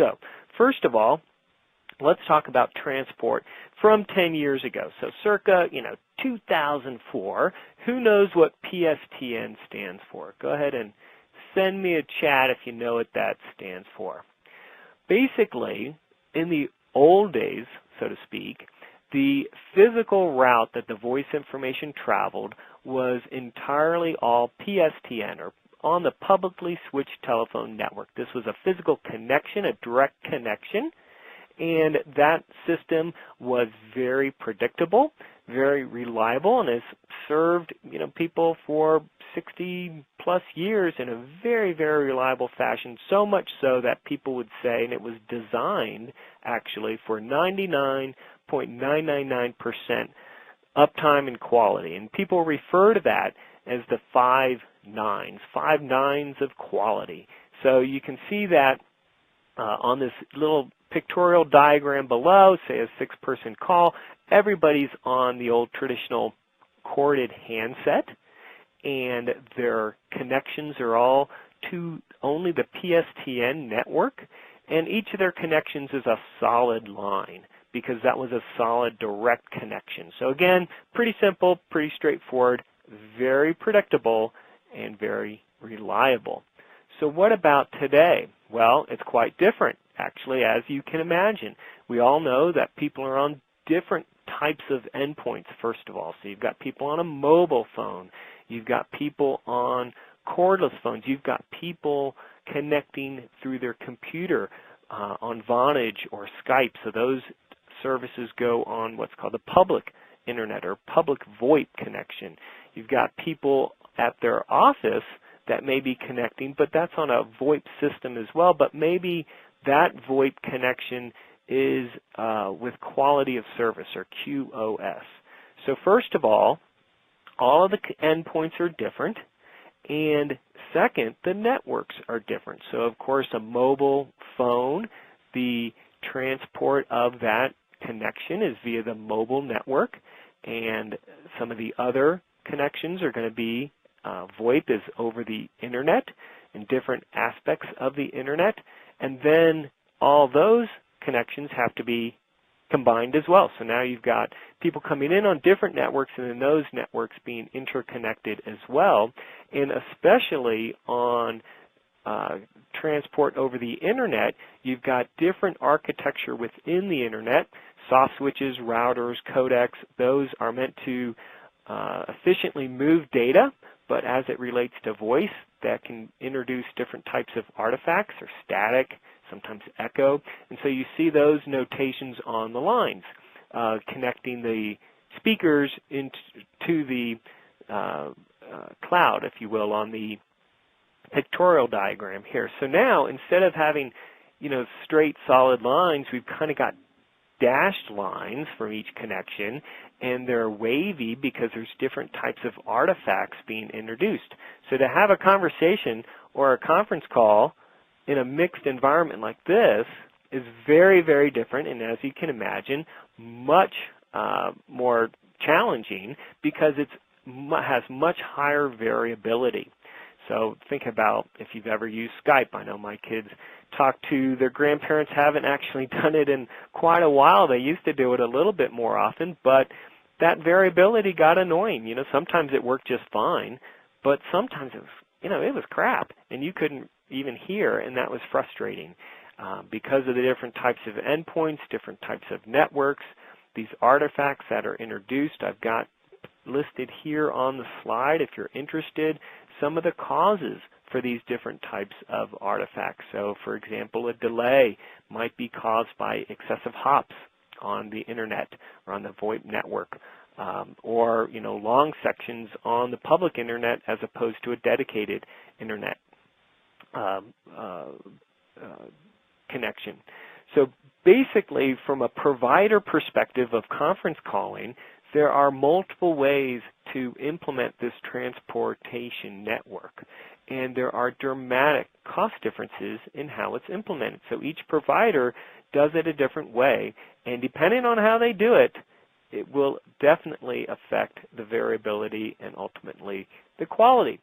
So first of all, let's talk about transport from 10 years ago. So circa, 2004. Who knows what PSTN stands for? Go ahead and send me a chat if you know what that stands for. Basically, in the old days, so to speak, the physical route that the voice information traveled was entirely all PSTN, or on the publicly switched telephone network. This was a physical connection, a direct connection, and that system was very predictable, very reliable, and has served people for 60 plus years in a very, very reliable fashion, so much so that people would say, and it was designed actually for 99.999% uptime and quality, and people refer to that as the 5 nines of quality. So you can see that on this little pictorial diagram below, say a 6-person call, everybody's on the old traditional corded handset, and their connections are all to only the PSTN network, and each of their connections is a solid line because that was a solid direct connection. So again, pretty simple, pretty straightforward, very predictable, and very reliable. So what about today? Well, it's quite different, actually, as you can imagine. We all know that people are on different types of endpoints, first of all. So you've got people on a mobile phone. You've got people on cordless phones. You've got people connecting through their computer on Vonage or Skype. So those services go on what's called the public internet or public VoIP connection. You've got people at their office that may be connecting, but that's on a VoIP system as well, but maybe that VoIP connection is with quality of service, or QoS. So first of all of the endpoints are different, and second, the networks are different. So of course a mobile phone, the transport of that connection is via the mobile network, and some of the other connections are going to be VoIP is over the internet and different aspects of the internet, and then all those connections have to be combined as well. So now you've got people coming in on different networks, and then those networks being interconnected as well, and especially on transport over the internet, you've got different architecture within the internet. Soft switches, routers, codecs, those are meant to efficiently move data, but as it relates to voice, that can introduce different types of artifacts, or static, sometimes echo, and so you see those notations on the lines, connecting the speakers into the cloud, if you will, on the pictorial diagram here. So now, instead of having, straight solid lines, we've kind of got dashed lines from each connection, and they're wavy because there's different types of artifacts being introduced. So to have a conversation or a conference call in a mixed environment like this is very, very different, and as you can imagine, much more challenging because it has much higher variability. So think about if you've ever used Skype. I know my kids talk to their grandparents, haven't actually done it in quite a while. They used to do it a little bit more often, but that variability got annoying. Sometimes it worked just fine, but sometimes it was crap, and you couldn't even hear, and that was frustrating. Because of the different types of endpoints, different types of networks, these artifacts that are introduced, I've got listed here on the slide, if you're interested, some of the causes for these different types of artifacts. So for example, a delay might be caused by excessive hops on the internet or on the VoIP network, or long sections on the public internet as opposed to a dedicated internet connection. So basically, from a provider perspective of conference calling, there are multiple ways to implement this transportation network, and there are dramatic cost differences in how it's implemented. So each provider does it a different way, and depending on how they do it, it will definitely affect the variability and ultimately the quality.